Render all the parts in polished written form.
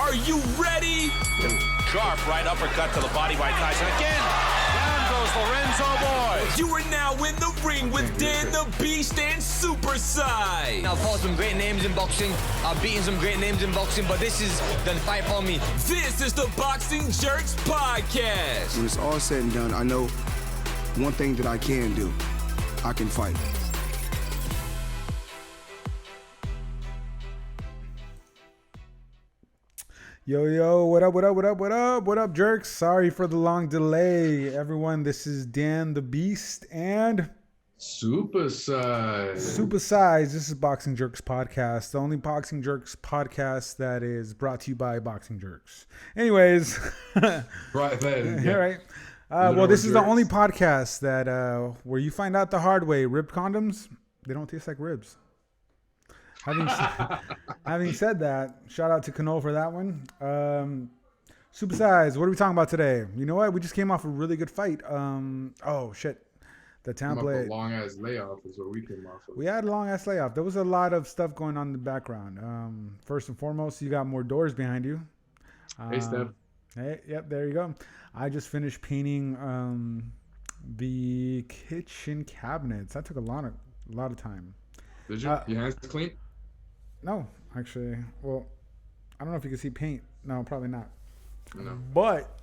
Are you ready? Sharp right uppercut to the body by Tyson. Again, down goes Lorenzo Boy. You are now in the ring with Dan the Beast and Super Size. I've fought some great names in boxing. I've beaten some great names in boxing, but this is the fight for me. This is the Boxing Jerks Podcast. When it's all said and done, I know one thing that I can do. I can fight. Yo, what up, jerks? Sorry for the long delay, everyone. This is Dan the Beast and Super Size. This is Boxing Jerks Podcast, the only Boxing Jerks podcast that is brought to you by Boxing Jerks. Anyways, Right, yeah. all right. Well, this is the only podcast that where you find out the hard way. Ribbed condoms, they don't taste like ribs. Having said that, shout out to Cano for that one. Super Size, what are we talking about today? You know what? We just came off a really good fight. Oh shit, the template. A long ass layoff is what we came off of. We had a long ass layoff. There was a lot of stuff going on in the background. First and foremost, you got more doors behind you. Hey, Steph. Hey, yep, there you go. I just finished painting the kitchen cabinets. That took a lot of time. Did you? Your hands clean? No, actually. Well, I don't know if you can see paint. No, probably not. No. But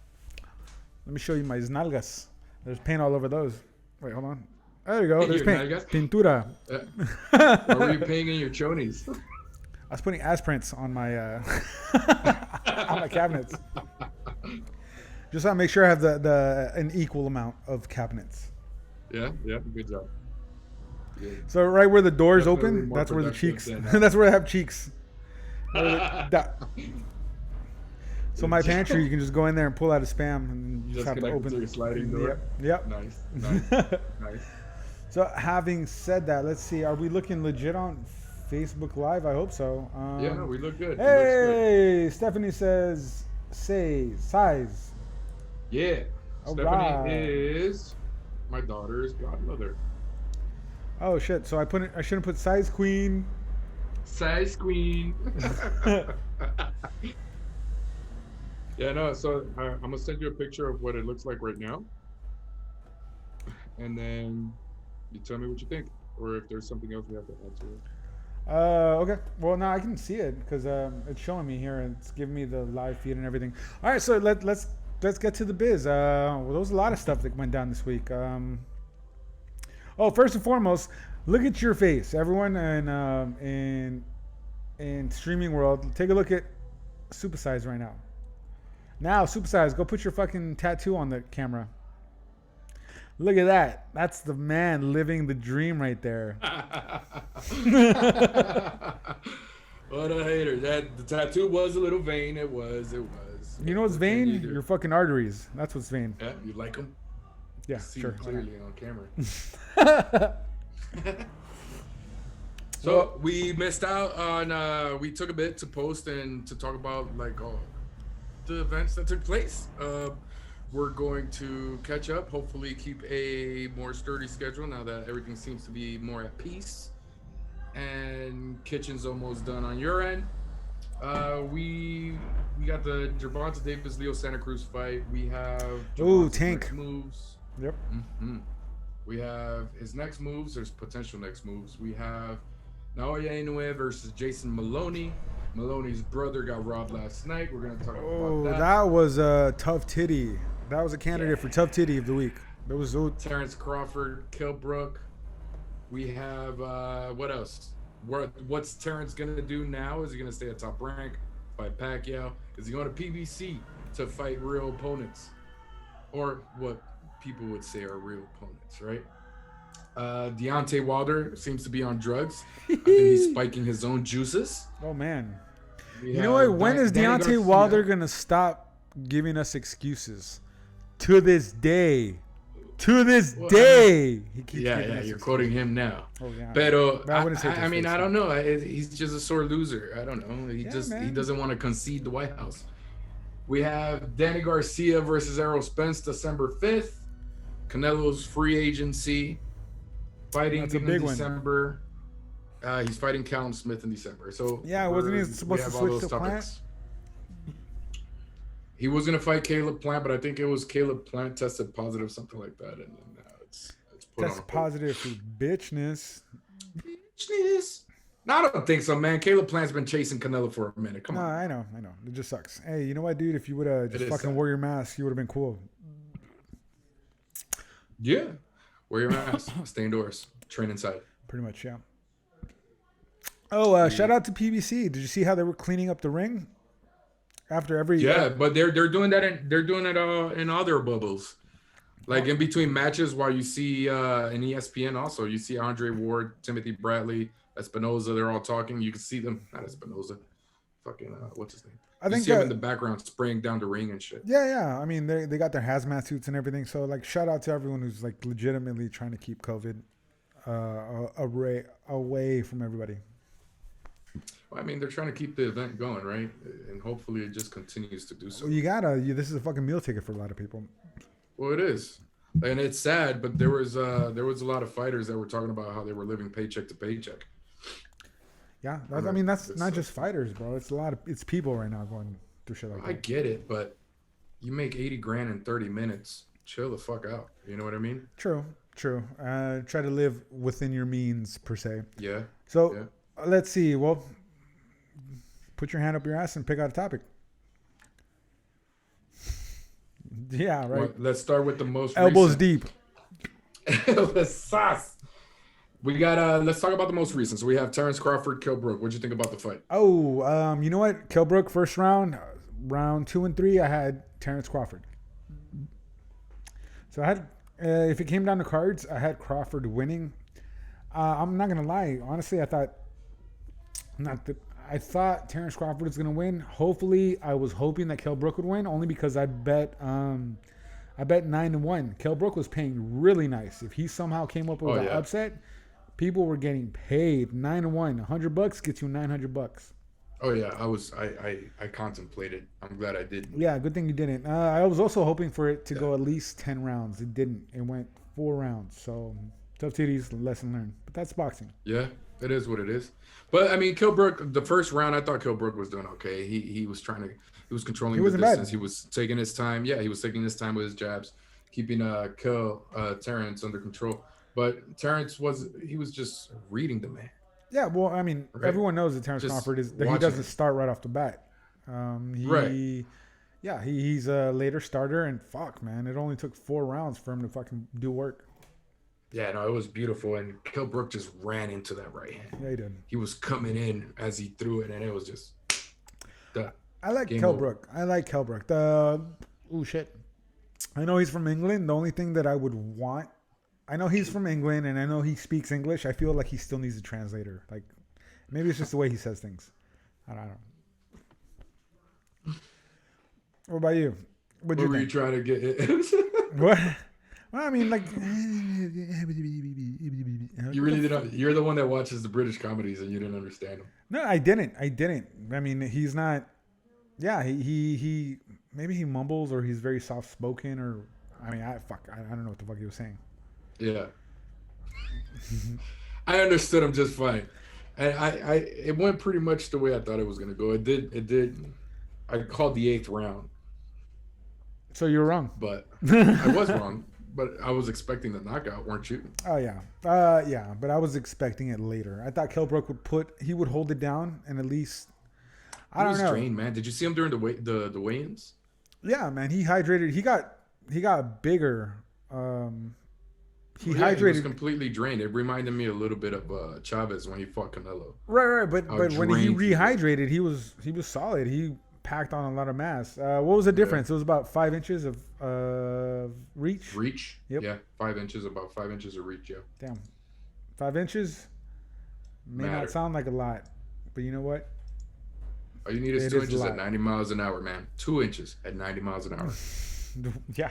let me show you my nalgas. There's paint all over those. Wait, hold on. There you go. There's Your paint. nalgas? Pintura. What were you painting your chonies? I was putting ass prints on my on my cabinets. Just to make sure I have an equal amount of cabinets. Yeah, good job. Yeah. So right where the doors Definitely open, more that's where the productive cheeks. than, That's where I have cheeks. So my pantry, you can just go in there and pull out a spam, and you just have to connect open to your sliding door. Yep. Nice. Nice. So having said that, let's see. Are we looking legit on Facebook Live? I hope so. Yeah, no, we look good. Hey, Stephanie says, say size. Yeah. All Stephanie right. is my daughter's godmother. Oh shit! So I shouldn't put size queen. Size queen. Yeah, no, so I'm going to send you a picture of what it looks like right now. And then you tell me what you think. Or if there's something else we have to add to it. Okay. Well, now I can see it because it's showing me here and it's giving me the live feed and everything. All right, so let's get to the biz. Well, there was a lot of stuff that went down this week. First and foremost, look at your face, everyone, in streaming world. Take a look at Super Size right now. Now, Super Size, go put your fucking tattoo on the camera. Look at that. That's the man living the dream right there. What a hater. The tattoo was a little vain. It was. You know what's vain? Your fucking arteries. That's what's vain. Yeah, you like them? Yeah, See sure. clearly on camera. So we missed out on. We took a bit to post and to talk about the events that took place. We're going to catch up. Hopefully, keep a more sturdy schedule now that everything seems to be more at peace. And kitchen's almost done on your end. We got the Gervonta Davis Leo Santa Cruz fight. We have Tank next moves. Yep. Mm-hmm. We have his next moves. There's potential next moves. We have Naoya Inoue versus Jason Maloney. Maloney's brother got robbed last night. We're gonna talk about that. That was a tough titty. That was a candidate for tough titty of the week. There was Terrence Crawford, Kilbrook. We have what else? What's Terrence gonna do now? Is he gonna stay at top rank, fight Pacquiao? Is he going to PBC to fight real opponents, or what people would say are real opponents, right? Deontay Wilder seems to be on drugs. I think he's spiking his own juices. Oh man. You know what? When is Deontay Wilder gonna stop giving us excuses? To this day, he keeps you're quoting him now. Oh yeah. Pero I mean, I don't know. He's just a sore loser. I don't know. He man. doesn't want to concede the White House. We have Danny Garcia versus Eros Spence December 5th. Canelo's free agency, fighting in December. He's fighting Callum Smith in December. So yeah, wasn't he supposed to switch to Plant? he was gonna fight Caleb Plant, but I think it was Caleb Plant tested positive, something like that, and then it's put That's on hold. positive for bitchness. Bitchness. No, I don't think so, man. Caleb Plant's been chasing Canelo for a minute. Come No, on. I know. It just sucks. Hey, you know what, dude? If you would have just is fucking sad. wore your mask, you would have been cool. Yeah. Wear your mask. Stay indoors. Train inside. Pretty much, yeah. Oh, shout out to PBC. Did you see how they were cleaning up the ring after every? Yeah, but they're doing that in other bubbles, like in between matches. While you see in ESPN also, you see Andre Ward, Timothy Bradley, Espinoza. They're all talking. You can see them. Not Espinoza. Fucking what's his name? I think you see him in the background spraying down the ring and shit. Yeah. I mean, they got their hazmat suits and everything. So like, shout out to everyone who's like legitimately trying to keep COVID away from everybody. Well, I mean, they're trying to keep the event going, right? And hopefully, it just continues to do so. Well, this is a fucking meal ticket for a lot of people. Well, it is, and it's sad, but there was a lot of fighters that were talking about how they were living paycheck to paycheck. Yeah, that's not just fighters, bro. It's people right now going through shit like that. I get it, but you make 80 grand in 30 minutes. Chill the fuck out. You know what I mean? True. Try to live within your means, per se. Yeah. So let's see. Well, put your hand up your ass and pick out a topic. Yeah, right. Well, let's start with the most Elbows recent. deep. The sauce. We got let's talk about the most recent. So we have Terrence Crawford, Kell Brook. What'd you think about the fight? Oh, you know what? Kell Brook, first round, round 2 and 3, I had Terrence Crawford. So I had, if it came down to cards, I had Crawford winning. I'm not gonna lie. Honestly, I thought Terrence Crawford was gonna win. Hopefully, I was hoping that Kell Brook would win, only because I bet 9-1. Kell Brook was paying really nice. If he somehow came up with an upset, people were getting paid 9-1. $100 gets you $900. Oh yeah, I contemplated. I'm glad I didn't. Yeah, good thing you didn't. I was also hoping for it to go at least 10 rounds. It didn't. It went 4 rounds. So tough titties, lesson learned. But that's boxing. Yeah, it is what it is. But I mean, Kell Brook, the first round, I thought Kell Brook was doing okay. He was controlling the distance. He was taking his time. Yeah, he was taking his time with his jabs, keeping Terrence under control. But Terrence was just reading the man. Yeah, well, I mean, everyone knows that Terrence Crawford he doesn't start right off the bat. He's a later starter, and fuck, man, it only took 4 rounds for him to fucking do work. Yeah, no, it was beautiful, and Kell Brook just ran into that right hand. Yeah, he did. He was coming in as he threw it, and it was just. I like Kell Brook. Oh shit, I know he's from England. The only thing that I would want. I know he's from England, and I know he speaks English. I feel like he still needs a translator. Like, maybe it's just the way he says things. I don't know. What about you? What were you trying to get? What? Well, I mean, like... You really didn't... You're the one that watches the British comedies, and you didn't understand them. No, I didn't. I mean, he's not... Yeah, he maybe he mumbles, or he's very soft-spoken, or... I mean, I don't know what the fuck he was saying. Yeah. I understood him just fine. And it went pretty much the way I thought it was going to go. It did. I called the 8th round. So you were wrong. But I was wrong. But I was expecting the knockout, weren't you? Oh, yeah. Yeah, but I was expecting it later. I thought Kell Brook would hold it down, and at least... I don't know. He was drained, man. Did you see him during the weigh-ins? Yeah, man. He hydrated. He got bigger. He hydrated. He was completely drained. It reminded me a little bit of Chavez when he fought Canelo. Right. But when he rehydrated, he was solid. He packed on a lot of mass. What was the difference? It was about 5 inches of reach. Reach. Yep. Yeah, 5 inches. About 5 inches of reach. Yeah. Damn. 5 inches may not sound like a lot, but you know what? All you need is 2 inches at 90 miles an hour, man. 2 inches at 90 miles an hour. Yeah.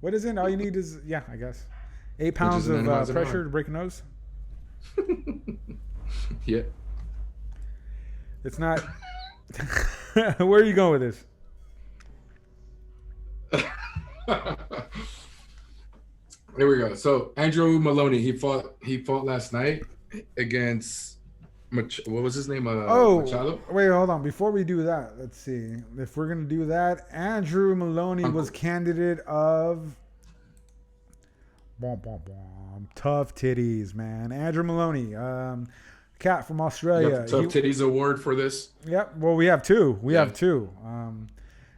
What is it? All you need is I guess 8 pounds of pressure to break a nose. Yeah. It's not. Where are you going with this? There we go. So Andrew Maloney, he fought last night against What was his name? Oh, Machado? wait, hold on. Before we do that, let's see. If we're going to do that, Andrew Maloney was candidate of... Tough titties, man. Andrew Maloney, cat from Australia. You got the Tough Titties Award for this? Yep. Well, we have two. We have two.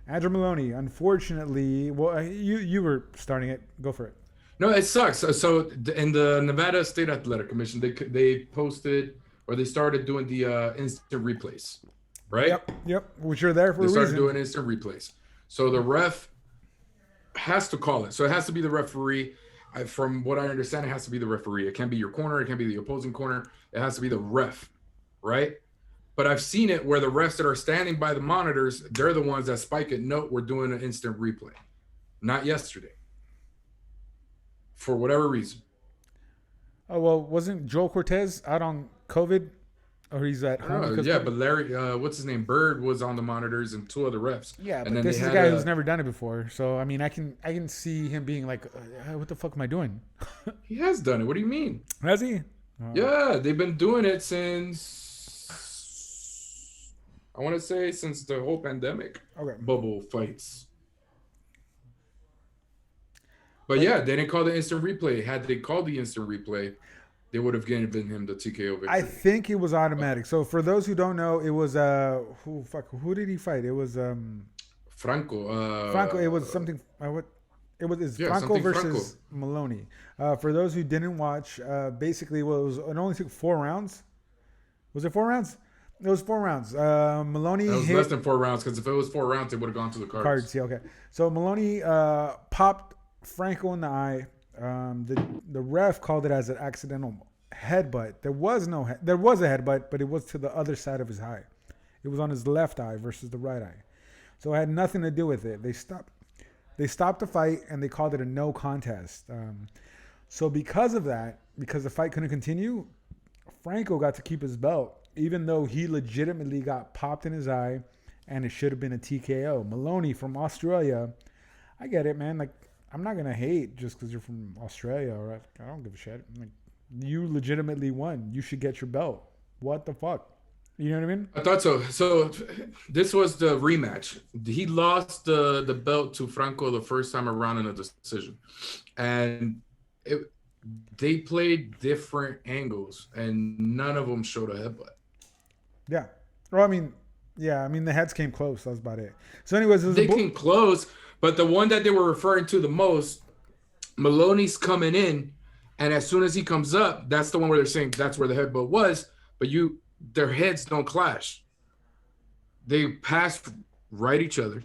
Andrew Maloney, unfortunately, well, you were starting it. Go for it. No, it sucks. So in the Nevada State Athletic Commission, they posted or they started doing the instant replays, right? Yep. Which are there for a reason. They started doing instant replays. So the ref has to call it. So it has to be the referee. From what I understand, it has to be the referee. It can't be your corner. It can't be the opposing corner. It has to be the ref, right? But I've seen it where the refs that are standing by the monitors, they're the ones that spike it. Note, we're doing an instant replay. Not yesterday. For whatever reason. Oh, well, wasn't Joel Cortez out on COVID? Or he's at home? Yeah, but Larry, what's his name? Bird was on the monitors and two other refs. Yeah, and but this is a guy who's never done it before. So, I mean, I can see him being like, what the fuck am I doing? He has done it. What do you mean? Has he? Oh. Yeah, they've been doing it since... I want to say since the whole pandemic bubble fights. But yeah, they didn't call the instant replay. Had they called the instant replay, they would have given him the TKO victory. I think it was automatic. So for those who don't know, it was who did he fight? It was Franco. Franco. It was something. Franco versus Maloney. For those who didn't watch, basically, it only took 4 rounds. Was it 4 rounds? It was 4 rounds. Maloney hit less than 4 rounds because if it was 4 rounds, it would have gone to the cards. Yeah, okay. So Maloney popped Franco in the eye. The ref called it as an accidental headbutt. There was a headbutt, but it was to the other side of his eye. It was on his left eye versus the right eye. So it had nothing to do with it. They stopped the fight and they called it a no contest. So because of that, because the fight couldn't continue, Franco got to keep his belt, even though he legitimately got popped in his eye and it should have been a TKO. Maloney from Australia, I get it, man. Like, I'm not going to hate just because you're from Australia. Or I don't give a shit. Like, you legitimately won. You should get your belt. What the fuck? You know what I mean? I thought so. So this was the rematch. He lost the belt to Franco the first time around in a decision. And they played different angles, and none of them showed a headbutt. Yeah. Well, I mean, the heads came close. That's about it. So anyways, they came close, but the one that they were referring to the most, Maloney's coming in, and as soon as he comes up, that's the one where they're saying that's where the headbutt was, but their heads don't clash. They passed right each other.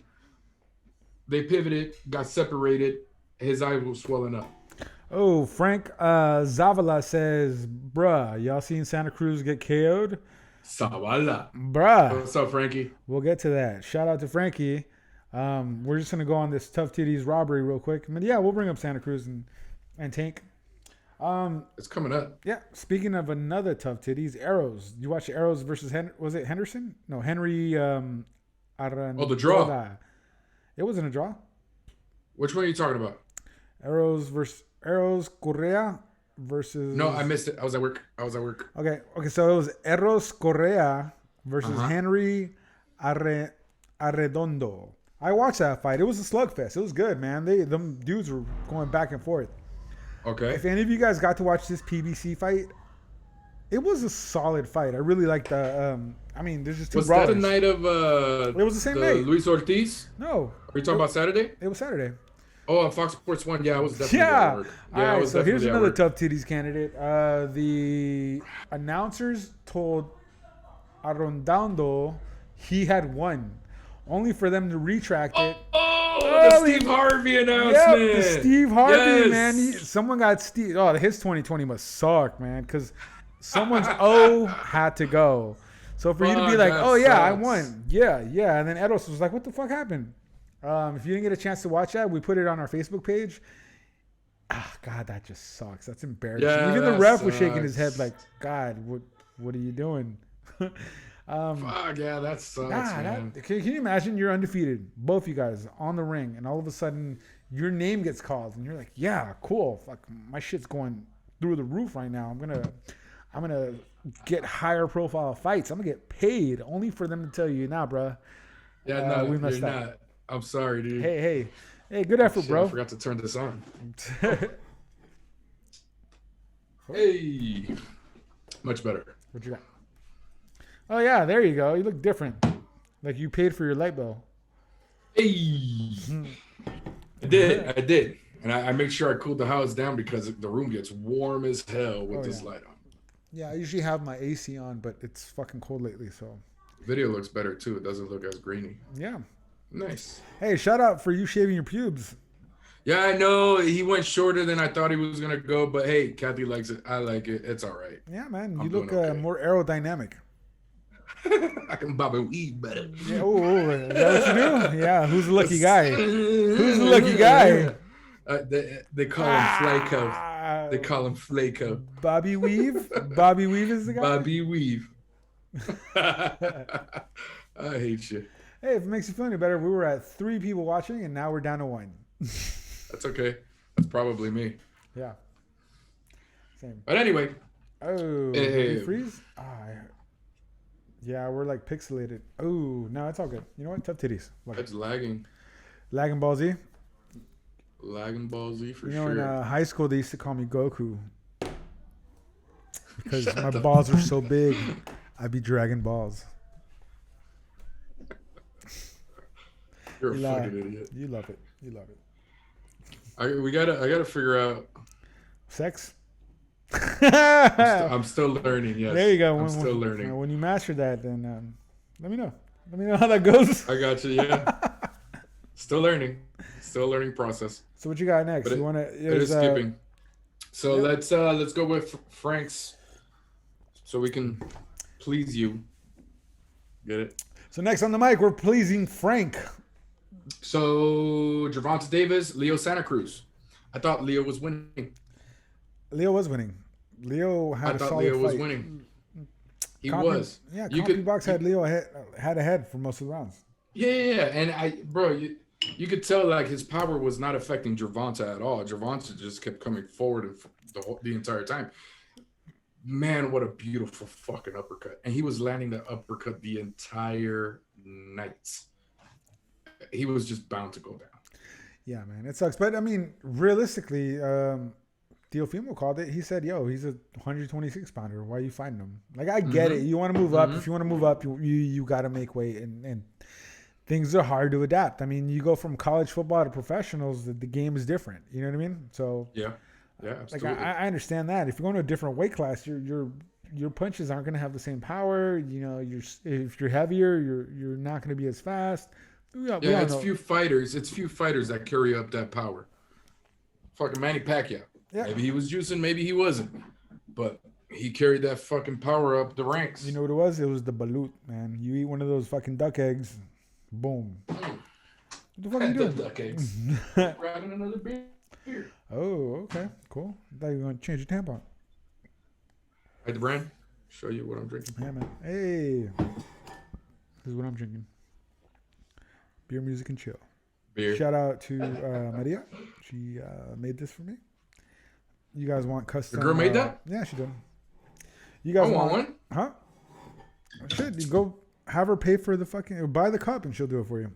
They pivoted, got separated. His eye was swelling up. Oh, Frank Zavala says, bruh, y'all seen Santa Cruz get KO'd? Zavala. Bruh. What's up, Frankie? We'll get to that. Shout out to Frankie. We're just going to go on this Tough Titties robbery real quick. But yeah, we'll bring up Santa Cruz and Tank. It's coming up. Yeah. Speaking of another Tough Titties, Eros. You watch Eros versus was it Henderson? No, Henry Arrendondo. Oh, the draw. It wasn't a draw. Which one are you talking about? Eros Correa versus... No, I missed it. I was at work. Okay, so it was Eros Correa versus Henry Arredondo. I watched that fight. It was a slugfest. It was good, man. Them dudes were going back and forth. Okay. If any of you guys got to watch this PBC fight, it was a solid fight. I really liked the... there's just two brawlers. Was that the night of... it was the same night. Luis Ortiz? No. Are you talking about Saturday? It was Saturday. Oh, on Fox Sports 1. Yeah, I was definitely at work. Yeah, all right, so here's another Tough Titties candidate. The announcers told Arrendondo he had won, only for them to retract it. The Steve Harvey announcement. Yeah, the Steve Harvey, man. Someone got Steve. Oh, his 2020 must suck, man, because someone's had to go. So for you to be like, I won. Yeah. And then Eros was like, what the fuck happened? If you didn't get a chance to watch that, we put it on our Facebook page. God, that just sucks. That's embarrassing. Yeah, even the ref was shaking his head like, God, what are you doing? Fuck, yeah, that sucks, man. Can you imagine you're undefeated, both you guys, on the ring, and all of a sudden your name gets called, and you're like, yeah, cool. Fuck, my shit's going through the roof right now. I'm gonna get higher profile fights. I'm gonna get paid only for them to tell you, nah, bro. Yeah, no, we messed you're up. not. I'm sorry, dude. Hey, good effort, Shit, bro. I forgot to turn this on. Hey, much better. What you got? Oh yeah, there you go. You look different. Like you paid for your light bill. Hey, I did, and I make sure I cooled the house down because the room gets warm as hell with this light on. Yeah, I usually have my AC on, but it's fucking cold lately, so. Video looks better too. It doesn't look as grainy. Yeah. Nice. Hey, shout out for you shaving your pubes. Yeah, I know he went shorter than I thought he was gonna go, but hey, Kathy likes it. I like it. It's all right. Yeah, man, I'm you look doing okay. more aerodynamic. I can bob and weave better. Yeah, is that what you do? Yeah, who's the lucky guy? Who's the lucky guy? They call him Flaco. They call him Flaco. Bobby Weave? Bobby Weave is the guy? Bobby Weave. I hate you. Hey, if it makes you feel any better, we were at 3 people watching, and now we're down to 1. That's okay. That's probably me. Yeah. Same. But anyway. Oh, Hey. did you freeze? Yeah, we're like pixelated. Oh, no, it's all good. You know what? Tough titties. Love it. It's lagging. Lagging Ball Z. Lagging Ball Z for You know, sure. in high school, they used to call me Goku. Because my balls are so big, I'd be dragging balls. You're a fucking idiot. You love it. You love it. I gotta figure out. Sex? I'm still learning. Yes. There you go. I'm still learning. When you master that, then let me know. Let me know how that goes. I got you. Yeah. Still learning. Still learning process. So what you got next? But You want to? it is skipping. So let's go with Frank's, so we can please you. Get it? So next on the mic, we're pleasing Frank. So Gervonta Davis, Leo Santa Cruz. I thought Leo was winning. Leo was winning. Leo had I a thought solid Leo was fight. winning. He Compy- was. Yeah, You Compy Box had Leo had ahead for most of the rounds. Yeah. And you could tell like his power was not affecting Gervonta at all. Gervonta just kept coming forward the entire time. Man, what a beautiful fucking uppercut. And he was landing the uppercut the entire night. He was just bound to go down. Yeah, man, it sucks. But I mean, realistically, Teofimo called it. He said, "Yo, he's a 126 pounder. Why are you fighting him?" Like, I get it. You want to move up. If you want to move up, you got to make weight, and things are hard to adapt. I mean, you go from college football to professionals. The game is different. You know what I mean? So Yeah, absolutely. like I understand that. If you're going to a different weight class, your punches aren't going to have the same power. You know, if you're heavier, you're not going to be as fast. It's few fighters that carry up that power. Fucking Manny Pacquiao. Yeah. Maybe he was juicing, maybe he wasn't. But he carried that fucking power up the ranks. You know what it was? It was the balut, man. You eat one of those fucking duck eggs, boom. What the fuck are you doing? Duck eggs. Grabbing another beer. Oh, okay, cool. I thought you were going to change your tampon. Hey, the brand. Show you what I'm drinking. Yeah, man. Hey. This is what I'm drinking. Beer, music, and chill. Beer. Shout out to Maria. She made this for me. You guys want custom? The girl made that? Yeah, she did. You guys I want one. Huh? Shit, you go have her pay for the fucking... Buy the cup and she'll do it for you.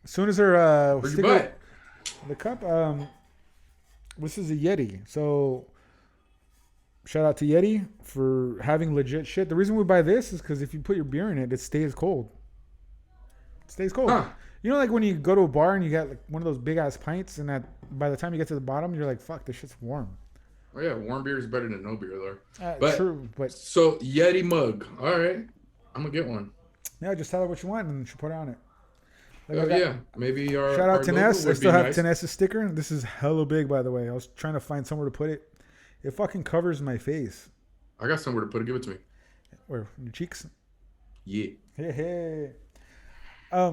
As soon as her... Where'd you buy it? The cup, this is a Yeti. So, shout out to Yeti for having legit shit. The reason we buy this is because if you put your beer in it, it stays cold. It stays cold. Huh. You know, like when you go to a bar and you got like one of those big ass pints, and that by the time you get to the bottom, you're like, "Fuck, this shit's warm." Oh yeah, warm beer is better than no beer though. True, but So Yeti mug. All right, I'm gonna get one. yeah, just tell her what you want and she'll put it on it. Like, Oh yeah, maybe our Shout out our to logo Ness. I would still be have nice. Tenness's sticker. This is hella big, by the way. I was trying to find somewhere to put it. It fucking covers my face. I got somewhere to put it. Give it to me. Where? Your cheeks? Yeah. Hey, hey.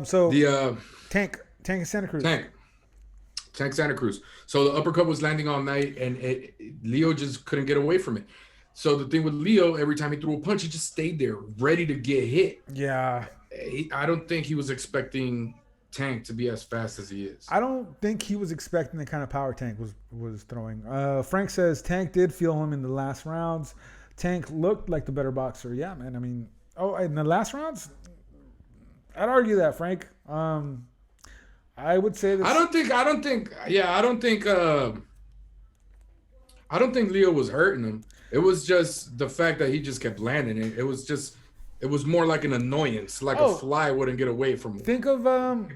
So The Tank Santa Cruz. Tank Santa Cruz. So the uppercut was landing all night, and Leo just couldn't get away from it. So the thing with Leo, every time he threw a punch, he just stayed there, ready to get hit. Yeah. I don't think he was expecting Tank to be as fast as he is. I don't think he was expecting the kind of power Tank was throwing. Frank says Tank did feel him in the last rounds. Tank looked like the better boxer. Yeah, man. I mean, in the last rounds, I'd argue that, Frank. I would say this. I don't think Leo was hurting him. It was just the fact that he just kept landing it. It was more like an annoyance, like a fly wouldn't get away from him. Think of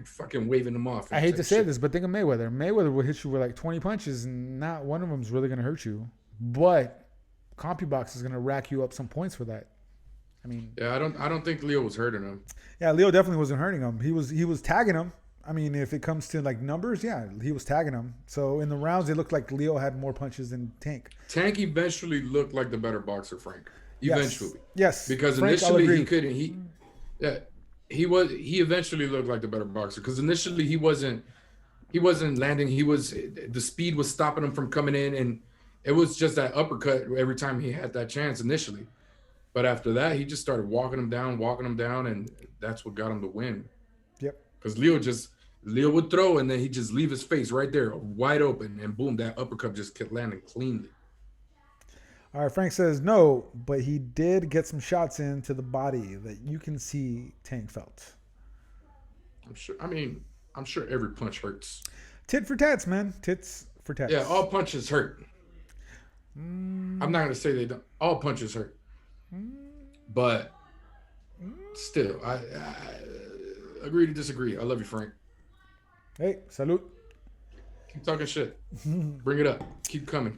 fucking waving him off. I hate to say this, but think of Mayweather. Mayweather will hit you with like 20 punches, and not one of them is really gonna hurt you. But CompuBox is gonna rack you up some points for that. I mean, yeah, I don't think Leo was hurting him. Yeah, Leo definitely wasn't hurting him. He was tagging him. I mean, if it comes to like numbers, yeah, he was tagging him. So in the rounds, it looked like Leo had more punches than Tank. Tank eventually looked like the better boxer, Frank. Eventually, yes. Because Frank, initially he couldn't. He eventually looked like the better boxer because initially he wasn't landing. The speed was stopping him from coming in, and it was just that uppercut every time he had that chance initially. But after that, he just started walking him down, and that's what got him the win. Yep. Because Leo would throw, and then he'd just leave his face right there, wide open, and boom, that uppercut just kept landing cleanly. All right, Frank says no, but he did get some shots into the body that you can see Tank felt. I'm sure every punch hurts. Tit for tats, man. Tits for tats. Yeah, all punches hurt. I'm not going to say they don't. All punches hurt. But still, I agree to disagree. I love you, Frank. Hey, salute. Keep talking shit. Bring it up. Keep coming.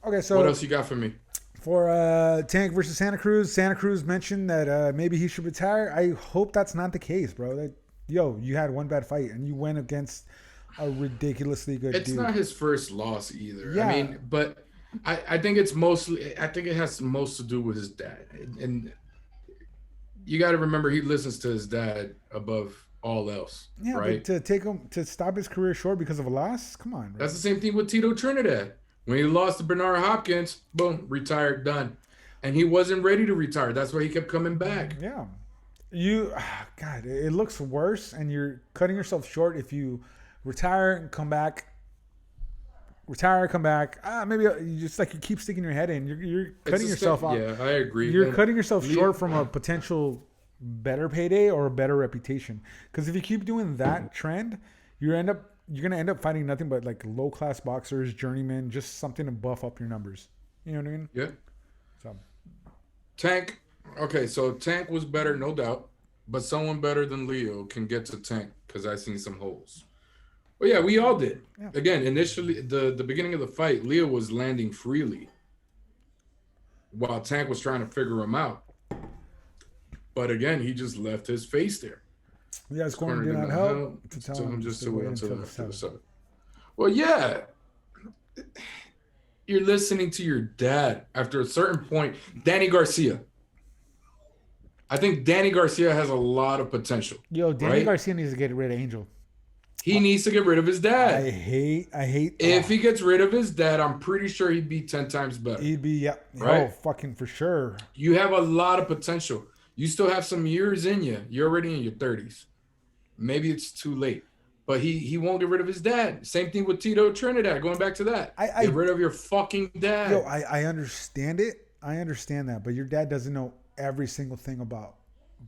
Okay, so what else you got for me? For Tank versus Santa Cruz mentioned that maybe he should retire. I hope that's not the case, bro. You had one bad fight and you went against a ridiculously good dude. It's not his first loss either. Yeah. I mean, but I think it has most to do with his dad. And you got to remember he listens to his dad above all else. Yeah, right? But to stop his career short because of a loss? Come on, bro. That's the same thing with Tito Trinidad. When he lost to Bernard Hopkins, boom, retired, done. And he wasn't ready to retire. That's why he kept coming back. Yeah. God, it looks worse, and you're cutting yourself short if you retire and come back. Maybe you just you keep sticking your head in. You're cutting yourself off. Yeah, I agree. You're cutting yourself short from a potential better payday or a better reputation. Because if you keep doing that trend, you're gonna end up fighting nothing but low class boxers, journeymen, just something to buff up your numbers. You know what I mean? Yeah. So Tank. Okay, so Tank was better, no doubt, but someone better than Leo can get to Tank because I seen some holes. Well, yeah, we all did. Yeah. Again, initially, the beginning of the fight, Leo was landing freely while Tank was trying to figure him out. But again, he just left his face there. Yeah, his corner did not help to tell him just to wait until the 7th. Well, yeah. You're listening to your dad. After a certain point, Danny Garcia. I think Danny Garcia has a lot of potential. Danny Garcia needs to get rid of Angel. He needs to get rid of his dad. I hate. If he gets rid of his dad, I'm pretty sure he'd be 10 times better. He'd be, right? Oh, fucking for sure. You have a lot of potential. You still have some years in you. You're already in your 30s. Maybe it's too late. But he won't get rid of his dad. Same thing with Tito Trinidad. Going back to that. Get rid of your fucking dad. I understand it. I understand that. But your dad doesn't know every single thing about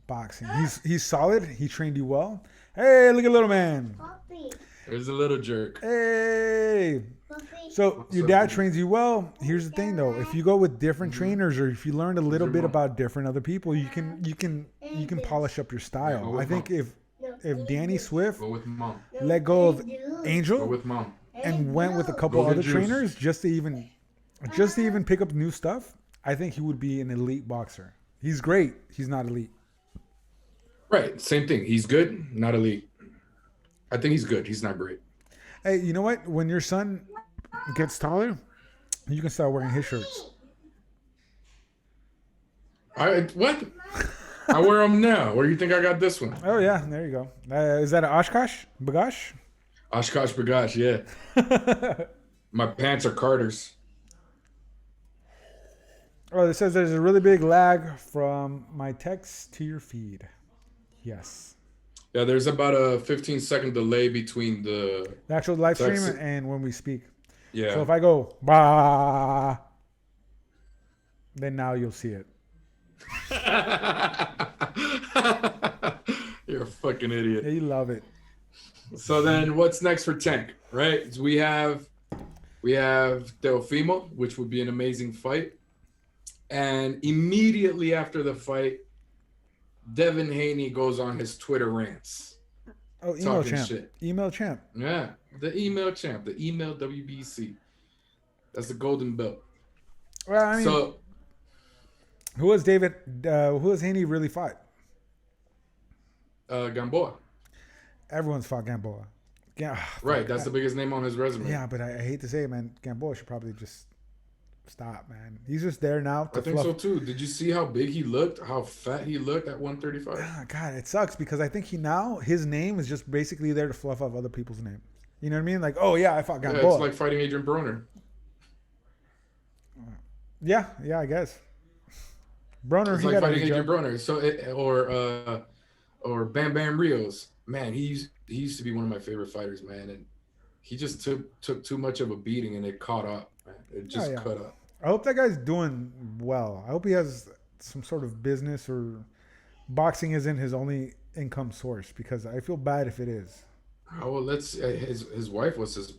boxing. He's solid. He trained you well. Hey, look at little man. Puppy. There's a little jerk. Hey. Puppy. So your dad trains you well. Here's the thing though. If you go with different trainers or if you learned a little bit about different other people, you can polish up your style. I think if Danny Swift let go of Angel and went with a couple other trainers just to even pick up new stuff, I think he would be an elite boxer. He's great. He's not elite. Right. Same thing. He's good, not elite. I think he's good. He's not great. Hey, you know what? When your son gets taller, you can start wearing his shirts. What? I wear them now. Where do you think I got this one? Oh, yeah. There you go. Is that an Oshkosh? Bagash? Oshkosh Bagash, yeah. My pants are Carter's. Oh, it says there's a really big lag from my text to your feed. Yes. Yeah, there's about a 15-second delay between the actual live stream and when we speak. Yeah. So if I go, bah, then now you'll see it. You're a fucking idiot. Yeah, you love it. So then what's next for Tank, right? So we have Teofimo, which would be an amazing fight. And immediately after the fight, Devin Haney goes on his Twitter rants. Oh, email talking champ. shit. Email champ. Yeah, the email champ, the email WBC. That's the golden belt. Well, I mean, So who has Haney really fought? Gamboa. Everyone's fought Gamboa. Right, that's the biggest name on his resume. Yeah, but I hate to say it, man. Gamboa should probably just stop, man. He's just there now to I think so too. Did you see how big he looked? How fat he looked at 135? Ah, God, it sucks because I think his name is just basically there to fluff up other people's names. You know what I mean? Like, oh yeah, I fought Gamboa. Yeah, it's like fighting Adrian Broner. Yeah, I guess. Broner, It's he like got fighting a Adrian job. Broner. So or Bam Bam Rios. Man, he used to be one of my favorite fighters, man, and he just took too much of a beating and it caught up, man. It just cut up. I hope that guy's doing well. I hope he has some sort of business or boxing isn't his only income source because I feel bad if it is. Oh, well, his wife was his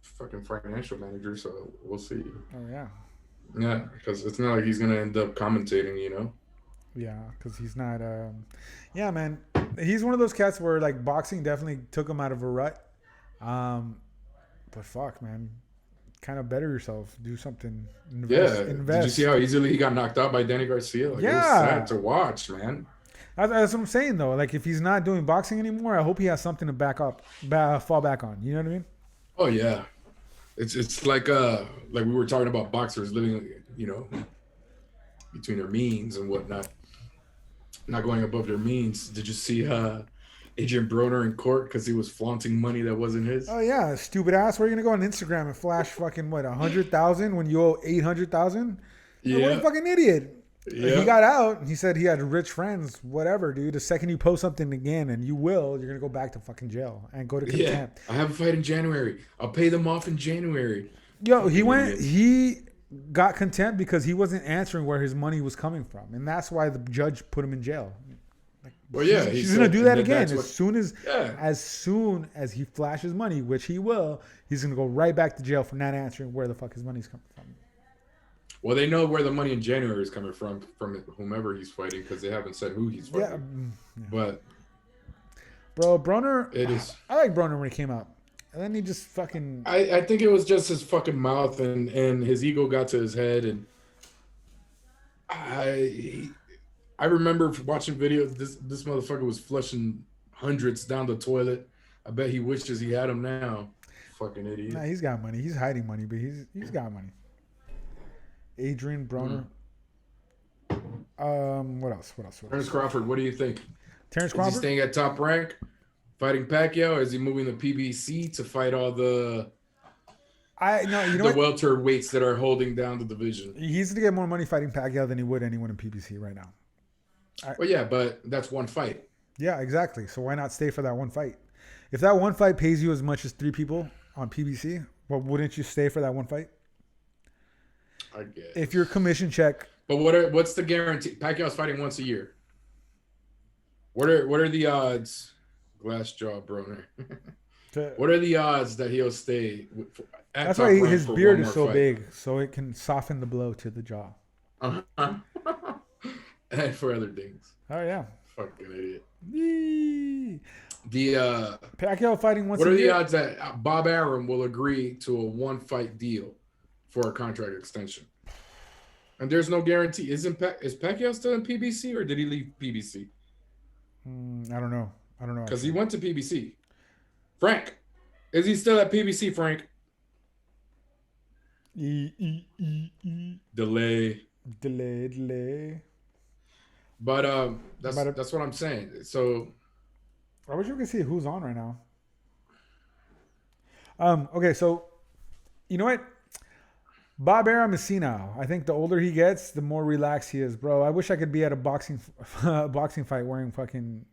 fucking financial manager, so we'll see. Oh yeah. Yeah, because it's not like he's gonna end up commentating, you know. Yeah, because he's not. Yeah, man, he's one of those cats where like boxing definitely took him out of a rut. But fuck, man, kind of better yourself. Do something. Invest. Did you see how easily he got knocked out by Danny Garcia? Like, it was sad to watch, man. That's what I'm saying though. Like if he's not doing boxing anymore, I hope he has something to fall back on. You know what I mean? Oh yeah, it's like we were talking about boxers living, you know, between their means and whatnot, not going above their means. Did you see Adrian Broner in court because he was flaunting money that wasn't his? Oh yeah, stupid ass. Where are you gonna go on Instagram and flash fucking what 100,000 when you owe 800,000? Yeah. What a fucking idiot. Yeah. He got out. He said he had rich friends. Whatever, dude. The second you post something again, and you're gonna go back to fucking jail and go to contempt. I have a fight in January. I'll pay them off in January. Yo, he got contempt because he wasn't answering where his money was coming from, and that's why the judge put him in jail. Well, yeah, he's gonna do that again as soon as he flashes money, which he will. He's gonna go right back to jail for not answering where the fuck his money's coming from. Well, they know where the money in January is coming from whomever he's fighting because they haven't said who he's fighting. Yeah. But bro, Broner, it is. I like Broner when he came out, and then he just fucking. I think it was just his fucking mouth and his ego got to his head, and I remember watching videos. This motherfucker was flushing hundreds down the toilet. I bet he wishes he had them now. Fucking idiot. Nah, he's got money. He's hiding money, but he's got money. Adrian Broner. What else? Terrence Crawford, what do you think? Terrence Is Crawford? he staying at top rank, fighting Pacquiao, or is he moving the PBC to fight all the welter weights that are holding down the division? He's to get more money fighting Pacquiao than he would anyone in PBC right now. Well, yeah, but that's one fight. Yeah, exactly. So why not stay for that one fight? If that one fight pays you as much as 3 people on PBC, well, wouldn't you stay for that one fight? I guess. If your commission check. But what's the guarantee? Pacquiao's fighting once a year. What are the odds? Glass jaw, Broner. What are the odds that he'll stay? That's why his beard is so big, so it can soften the blow to the jaw. Uh-huh. And for other things. Oh yeah. Fucking idiot. Yee. The Pacquiao fighting once a year. What are the odds that Bob Arum will agree to a 1-fight deal for a contract extension? And there's no guarantee. Is Pacquiao still in PBC or did he leave PBC? I don't know. Because he went to PBC. Frank, is he still at PBC, Frank? Delay. But that's what I'm saying. So I wish we could see who's on right now. Okay, so you know what? Bob Arum is senile. I think the older he gets, the more relaxed he is, bro. I wish I could be at a boxing fight wearing fucking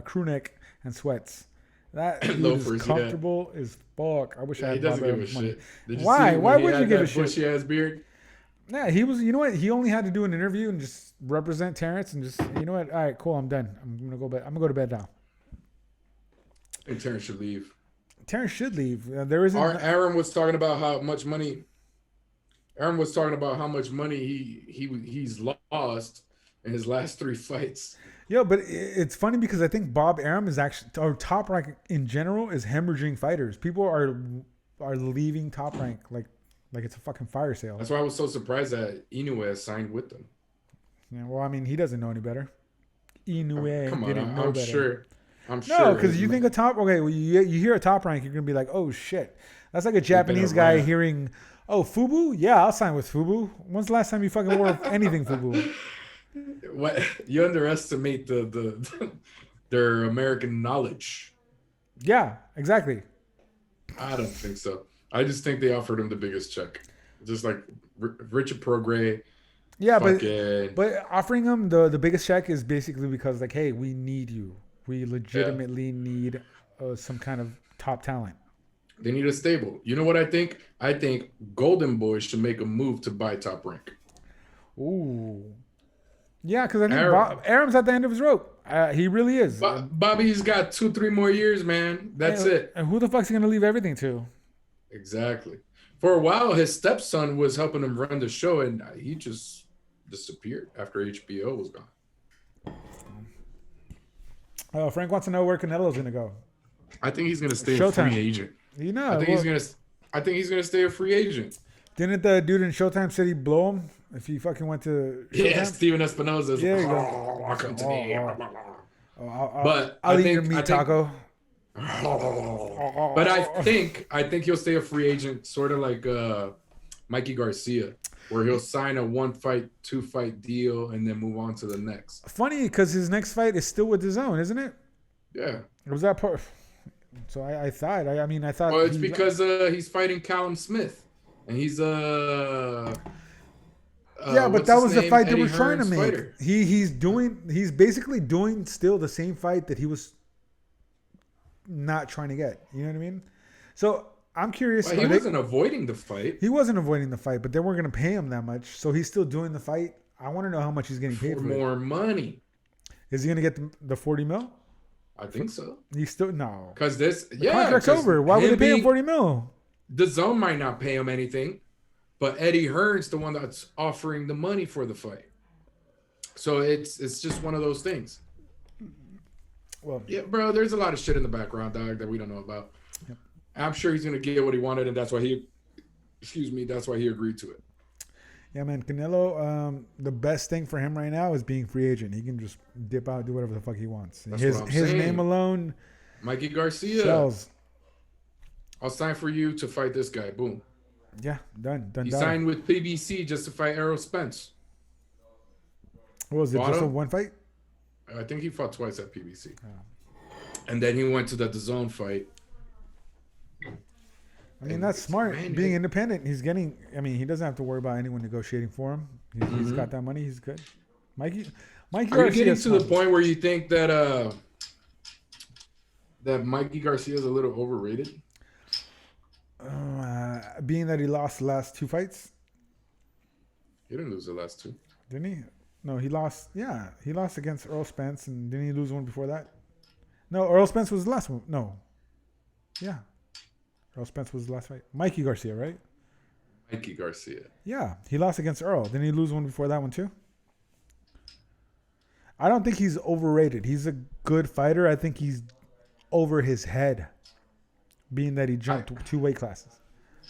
crew neck and sweats. That dude is comfortable as fuck. I wish I had Bob Arum's money. Shit. Why? Why would you give a shit? Bushy ass beard. Yeah, he was. You know what? He only had to do an interview and just represent Terrence and just. You know what? All right, cool. I'm done. I'm gonna go bed. I'm gonna go to bed now. And Terrence should leave. Terrence should leave. There isn't. Aaron was talking about how much money. Aaron was talking about how much money he's lost in his last 3 fights. Yeah, but it's funny because I think Bob Arum is actually, or Top Rank in general, is hemorrhaging fighters. People are leaving Top Rank like it's a fucking fire sale. That's why I was so surprised that Inoue signed with them. Yeah, well, I mean, he doesn't know any better. Inoue Come on, didn't know I'm better. sure. No, because you think a top. Okay, well, you hear a Top Rank, you're gonna be like, oh shit. That's like a Japanese guy hearing, oh, Fubu? Yeah, I'll sign with Fubu. When's the last time you fucking wore anything Fubu? What you underestimate their American knowledge. Yeah, exactly. I don't think so. I just think they offered him the biggest check, just like Richard Prograis. Yeah, but offering him the biggest check is basically because like, hey, we need you. We legitimately need some kind of top talent. They need a stable. You know what I think? I think Golden Boy should make a move to buy Top Rank. Ooh. Yeah, because I think Arum's at the end of his rope. He really is. Bobby's got 2-3 more years, man. That's it. And who the fuck's he going to leave everything to? Exactly. For a while, his stepson was helping him run the show, and he just disappeared after HBO was gone. Oh, Frank wants to know where Canelo's going to go. I think he's going to stay Showtime. a free agent. You know, I think he's going to stay a free agent. Didn't the dude in Showtime City blow him if he fucking went to Showtime? Yeah, Steven Espinosa. Yeah, welcome to me. But I'll eat your meat taco. But I think he'll stay a free agent, sort of like Mikey Garcia, where he'll sign a 1-fight, 2-fight deal and then move on to the next. Funny, because his next fight is still with his own, isn't it? Yeah. Was that part? So I thought. I thought. Well, it's because he's fighting Callum Smith, and he's yeah, but that was the fight they were trying to make. Fighter. He's basically doing still the same fight that he was not trying to get. You know what I mean? So I'm curious. Well, he wasn't avoiding the fight. He wasn't avoiding the fight, but they weren't going to pay him that much. So he's still doing the fight. I want to know how much he's getting paid for more money. Is he going to get the 40 mil? I think so. He's still no. Because the contract's over. Why would they pay him 40 mil? The zone might not pay him anything, but Eddie Hearn's the one that's offering the money for the fight. So it's just one of those things. Well, yeah, bro, there's a lot of shit in the background, dog, that we don't know about. Yep. I'm sure he's gonna get what he wanted, and that's why he agreed to it. Yeah, man, Canelo. The best thing for him right now is being free agent. He can just dip out, do whatever the fuck he wants. That's his what I'm saying. Name alone, Mikey Garcia. Sells. I'll sign for you to fight this guy. Boom. Yeah, done. He signed with PBC just to fight Eros Spence. What was it? Just a one fight? I think he fought twice at PBC. Oh. And then he went to the DAZN fight. I mean, that's smart. Being independent, he's getting. I mean, he doesn't have to worry about anyone negotiating for him. He's got that money. He's good. Mikey. Are you getting to the point where you think that that Mikey Garcia is a little overrated? Being that he lost the last 2 fights. He didn't lose the last 2. Didn't he? No, he lost. Yeah, he lost against Earl Spence, and didn't he lose one before that? No, Earl Spence was the last one. No. Yeah. Earl Spence was the last fight. Mikey Garcia, right? Mikey Garcia. Yeah, he lost against Earl. Didn't he lose one before that one too? I don't think he's overrated. He's a good fighter. I think he's over his head, being that he jumped 2 weight classes.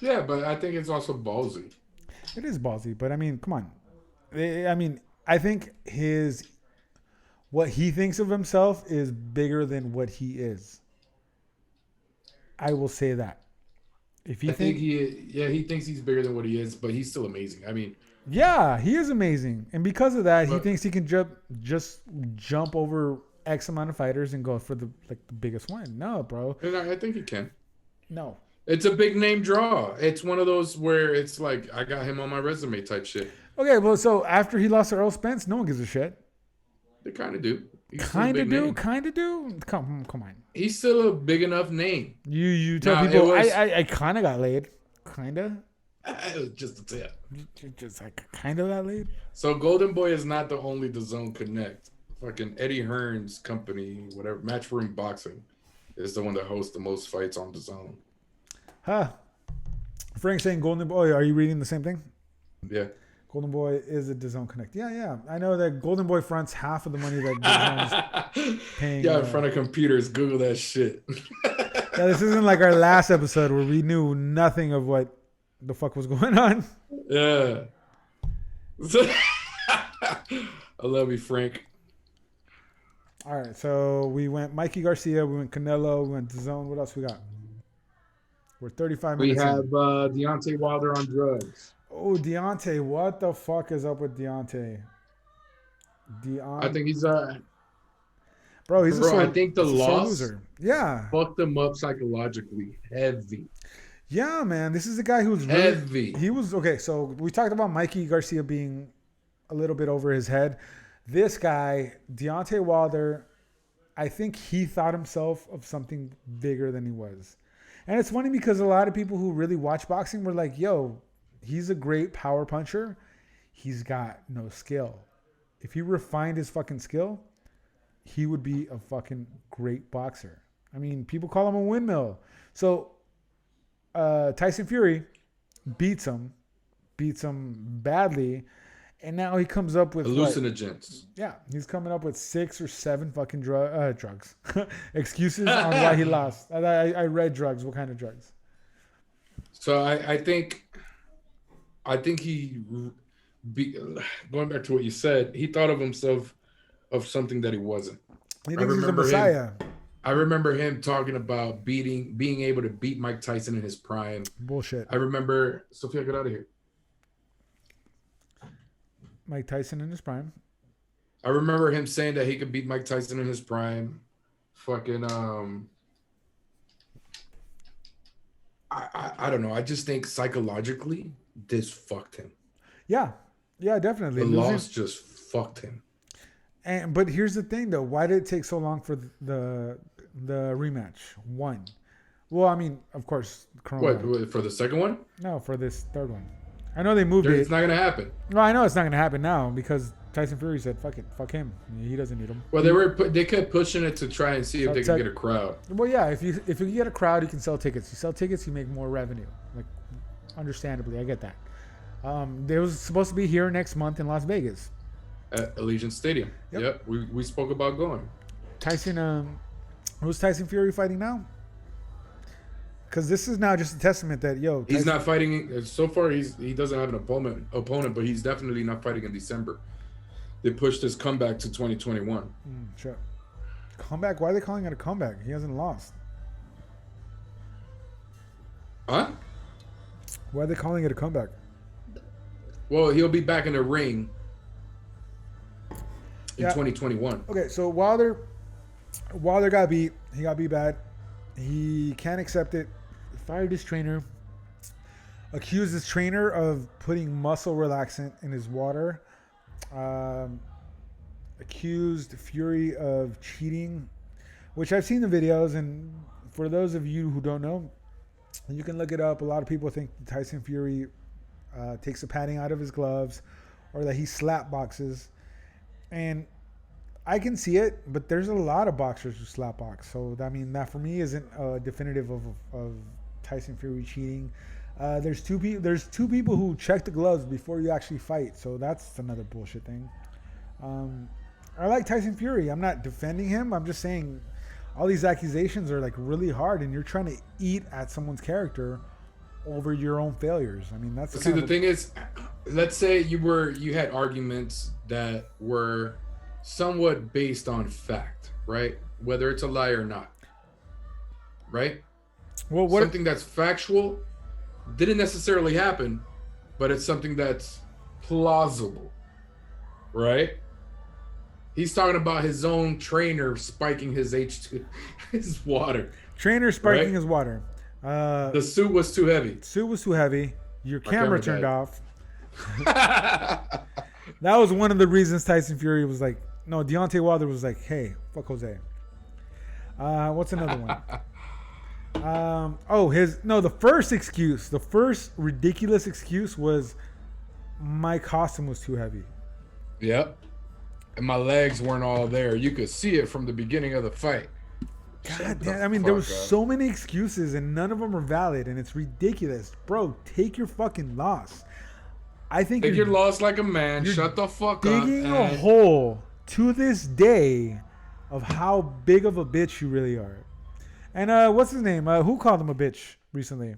Yeah, but I think it's also ballsy. It is ballsy, but I mean, come on. I mean, I think what he thinks of himself is bigger than what he is. I will say that. If you think he thinks he's bigger than what he is, but he's still amazing. I mean, yeah, he is amazing, and because of that, he thinks he can just jump over X amount of fighters and go for the biggest one. No, bro. And I think he can. No, it's a big name draw. It's one of those where it's like I got him on my resume type shit. Okay, well, so after he lost to Earl Spence, no one gives a shit. They kind of do. Kind of do. Come on. He's still a big enough name. You tell people I kind of got laid. Kind of. It was just a tip. Just like kind of that late. So Golden Boy is not the only DAZN Connect. Fucking Eddie Hearn's company, whatever, Matchroom Boxing, is the one that hosts the most fights on DAZN. Huh. Frank saying Golden Boy. Are you reading the same thing? Yeah. Golden Boy is a DAZN Connect. Yeah. I know that Golden Boy fronts half of the money that DAZN's paying. Yeah, in front of computers, Google that shit. Yeah, this isn't like our last episode where we knew nothing of what the fuck was going on. Yeah. I love you, Frank. All right, so we went Mikey Garcia, we went Canelo, we went DAZN. What else we got? We're 35 We minutes have in. Deontay Wilder on drugs. Oh, Deontay. What the fuck is up with Deontay? I think he's Bro, he's a sore, I think the he's a sore loss loser. Yeah. fucked him up psychologically. Heavy. Yeah, man. This is a guy who's really, Heavy. He was okay. So we talked about Mikey Garcia being a little bit over his head. This guy, Deontay Wilder, I think he thought himself of something bigger than he was. And it's funny because a lot of people who really watch boxing were like, yo, he's a great power puncher. He's got no skill. If he refined his fucking skill, he would be a fucking great boxer. I mean, people call him a windmill. So Tyson Fury beats him badly, and now he comes up with Hallucinogens. he's coming up with 6 or 7 fucking drugs. Excuses on why he lost. I read drugs. What kind of drugs? So I think he, going back to what you said, he thought of himself of something that he wasn't. He thinks he's the Messiah. I remember him talking about being able to beat Mike Tyson in his prime. Bullshit. I remember, Sophia, get out of here. Mike Tyson in his prime. I remember him saying that he could beat Mike Tyson in his prime. Fucking, I don't know. I just think psychologically, this fucked him. Yeah, definitely. The loss just fucked him. But here's the thing, though. Why did it take so long for the rematch? One. Well, I mean, of course, Corona. What, for the second one? No, for this third one. I know they moved it. It's not going to happen. No, I know it's not going to happen now because Tyson Fury said, fuck it. Fuck him. He doesn't need him. Well, they kept pushing it to try and see if they could get a crowd. Well, yeah, if you get a crowd, you can sell tickets. You sell tickets, you make more revenue. Like, understandably, I get that. They was supposed to be here next month in Las Vegas. At Allegiant Stadium. Yep. We spoke about going. Tyson, who's Tyson Fury fighting now? Because this is now just a testament that, yo, he's not fighting. So far, he doesn't have an opponent, but he's definitely not fighting in December. They pushed his comeback to 2021. Sure. Comeback? Why are they calling it a comeback? He hasn't lost. Huh? Why are they calling it a comeback? Well, he'll be back in the ring in 2021. Okay, so Wilder got beat. He got beat bad. He can't accept it. Fired his trainer. Accused his trainer of putting muscle relaxant in his water. Accused Fury of cheating, which I've seen the videos. And for those of you who don't know, you can look it up. A lot of people think Tyson Fury takes the padding out of his gloves or that he slap boxes. And I can see it, but there's a lot of boxers who slap box. So, I mean, that for me isn't definitive of Tyson Fury cheating. There's two people who check the gloves before you actually fight. So that's another bullshit thing. I like Tyson Fury. I'm not defending him. I'm just saying all these accusations are like really hard, and you're trying to eat at someone's character over your own failures. I mean, that's the thing is, let's say you had arguments that were somewhat based on fact, right? Whether it's a lie or not, right? Well, something that's factual didn't necessarily happen, but it's something that's plausible, right? He's talking about his own trainer spiking his H2, his water. Trainer spiking his water. The suit was too heavy. Suit was too heavy. Your camera turned off. That was one of the reasons Tyson Fury was like, no, Deontay Wilder was like, hey, fuck Jose. What's another one? The first ridiculous excuse was my costume was too heavy. Yep. And my legs weren't all there. You could see it from the beginning of the fight. God damn, I mean, there was so many excuses and none of them are valid, and it's ridiculous. Bro, take your fucking loss. I think Take your loss like a man. Shut the fuck up. Digging a hole to this day of how big of a bitch you really are. And what's his name? Who called him a bitch recently?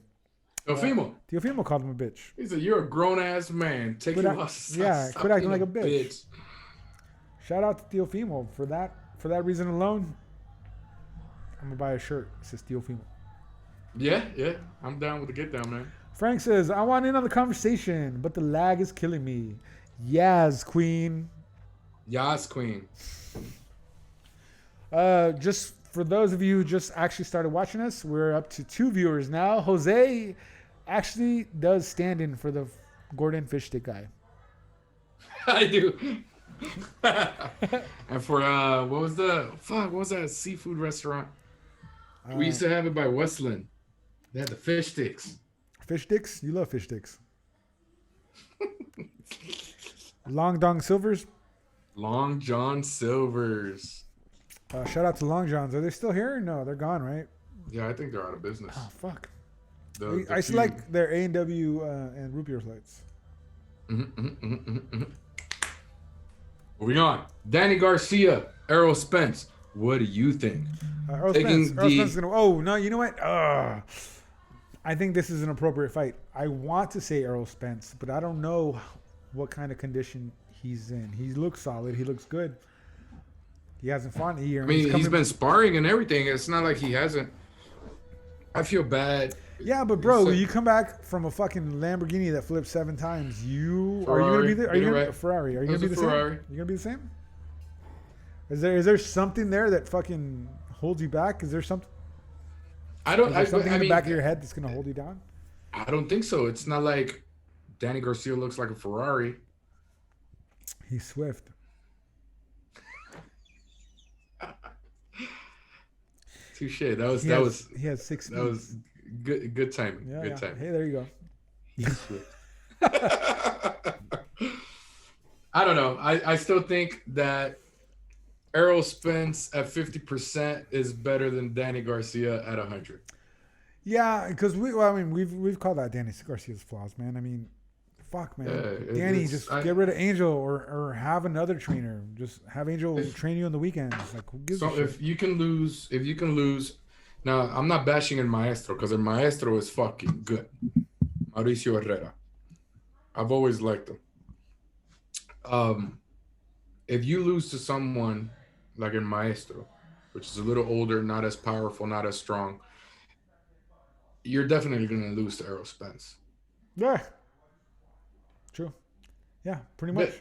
Teofimo called him a bitch. He said, "You're a grown ass man. Take your loss." Yeah, quit acting like a bitch. Shout out to Teofimo for that. For that reason alone, I'm gonna buy a shirt that says Teofimo. Yeah, I'm down with the get down, man. Frank says, I want in on the conversation, but the lag is killing me. Yas, queen. Yas, queen. Just for those of you who just actually started watching us, we're up to 2 viewers now. Jose actually does stand in for the Gordon fish stick guy. I do. And for what was that seafood restaurant? We used to have it by Westland. They had the fish sticks. Fish sticks? You love fish sticks. Long Dong Silvers. Long John Silvers. Shout out to Long Johns. Are they still here? No, they're gone, right? Yeah, I think they're out of business. Oh, fuck. I I select their A&W and root beer flights. Moving on. Danny Garcia, Eros Spence. What do you think? Eros Spence is gonna. Oh no! You know what? I think this is an appropriate fight. I want to say Errol Spence, but I don't know what kind of condition he's in. He looks solid. He looks good. He hasn't fought in a year. I mean, he's been sparring and everything. It's not like he hasn't. I feel bad. Yeah, but bro, you come back from a fucking Lamborghini that flipped 7 times. Are you gonna be the Ferrari? Are you gonna be the same? Are you gonna be the same? Is there something there that fucking holds you back? Is there something? Something in the back of your head that's gonna hold you down? I don't think so. It's not like Danny Garcia looks like a Ferrari. He's swift. Touche. He has 6 speeds. That was good timing. Yeah, good timing. Hey, there you go. I don't know. I still think that Errol Spence at 50% is better than Danny Garcia at 100. Yeah, because we've called out Danny Garcia's flaws, man. I mean, fuck, man. Danny, just get rid of Angel or have another trainer. Just have Angel train you on the weekends. Like, who gives a shit? If you can lose, now I'm not bashing El Maestro because El Maestro is fucking good. Mauricio Herrera. I've always liked him. If you lose to someone like El Maestro, which is a little older, not as powerful, not as strong, you're definitely going to lose to Eros Spence. Yeah. True. Yeah, pretty much. Yeah.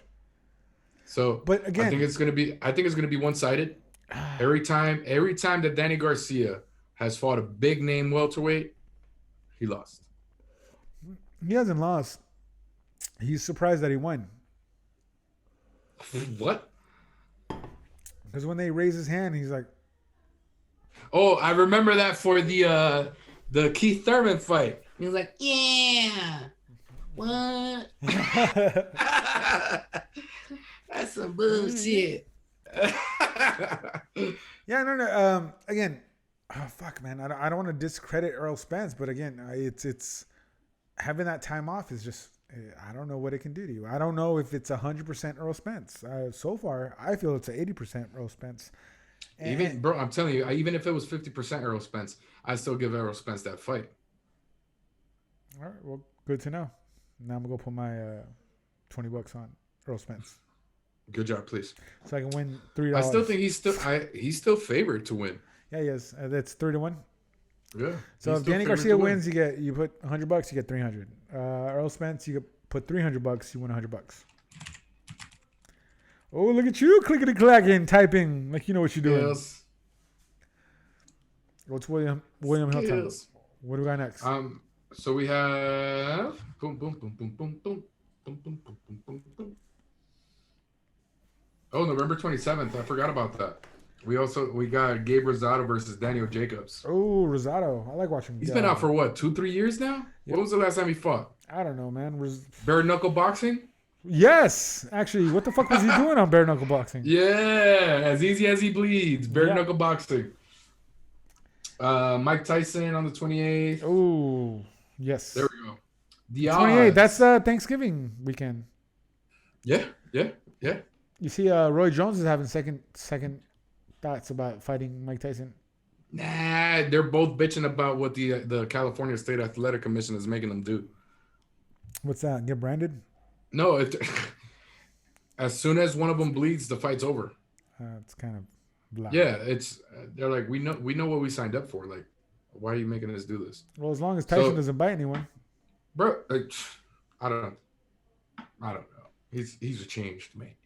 So, but again, I think it's going to be one-sided. Every time that Danny Garcia has fought a big name welterweight, he lost. He hasn't lost. He's surprised that he won. What? Because when they raise his hand, he's like, "Oh, I remember that for the Keith Thurman fight." He was like, "Yeah, what? That's some bullshit." Yeah, no. Again, fuck, man. I don't want to discredit Earl Spence, but again, it's having that time off is just. I don't know what it can do to you. I don't know if it's 100% Earl Spence. So far, I feel it's 80% Earl Spence. And bro, I'm telling you, even if it was 50% Earl Spence, I still give Earl Spence that fight. All right, well, good to know. Now I'm gonna go put my $20 on Earl Spence. Good job, please. So I can win $3. I still think he's still favored to win. Yeah, he is. That's 3-1. Yeah. So if Danny Garcia wins, you put $100, you get $300. Earl Spence, you put $300, you win $100. Oh, look at you, clickety clacking, typing like you know what you're doing. Yes. What's William Hill? What do we got next? So we have boom boom boom boom boom boom boom boom boom boom boom boom. Oh, November 27th. I forgot about that. We got Gabe Rosado versus Daniel Jacobs. Oh, Rosado. I like watching. He's been out for what, 2-3 years now? When was the last time he fought? I don't know, man. Bare knuckle boxing? Yes, actually, what the fuck was he doing on bare knuckle boxing? Yeah, as easy as he bleeds. Bare knuckle boxing. Mike Tyson on the 28th. Oh, yes. There we go. The 28th. odds. That's Thanksgiving weekend. Yeah. You see, Roy Jones is having second thoughts about fighting Mike Tyson. Nah, they're both bitching about what the California State Athletic Commission is making them do. What's that? Get branded? No, as soon as one of them bleeds, the fight's over. It's kind of blah. Yeah, they're like, we know what we signed up for. Like, why are you making us do this? Well, as long as Tyson doesn't bite anyone, bro. I don't know. He's a changed man.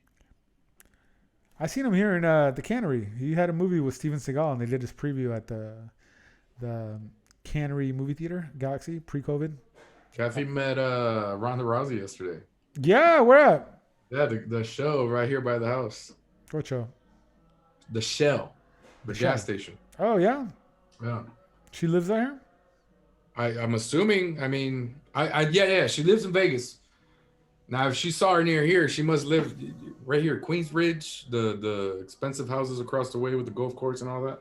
I seen him here in the Cannery. He had a movie with Steven Seagal, and they did his preview at the Cannery movie theater, Galaxy, pre-COVID. Kathy met Ronda Rousey yesterday. Yeah, where at? Yeah, the show right here by the house. What show? The Shell, the gas station. Oh yeah. Yeah. She lives there. I'm assuming. I mean, yeah. She lives in Vegas. Now, if she saw her near here, she must live right here, Queensbridge, the expensive houses across the way with the golf course and all that.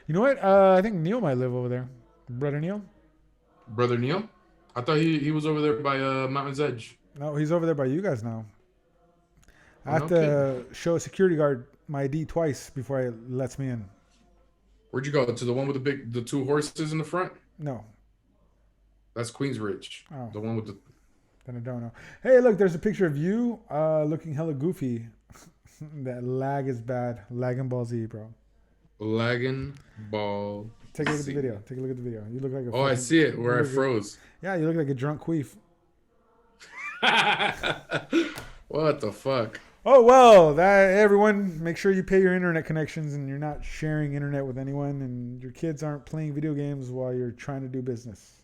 You know what? I think Neil might live over there. Brother Neil. Brother Neil? I thought he was over there by Mountain's Edge. No, he's over there by you guys now. I have to show a security guard my ID twice before he lets me in. Where'd you go? To the one with the two horses in the front? No. That's Queensbridge. Oh. The one with the... Then I don't know. Hey, look, there's a picture of you looking hella goofy. That lag is bad. Lagging Ball Z, bro. Lagging Ball Take a look at Z. the video. Take a look at the video. You look like a... I see it where I froze. Yeah, you look like a drunk queef. What the fuck? Oh, well, everyone, make sure you pay your internet connections and you're not sharing internet with anyone and your kids aren't playing video games while you're trying to do business.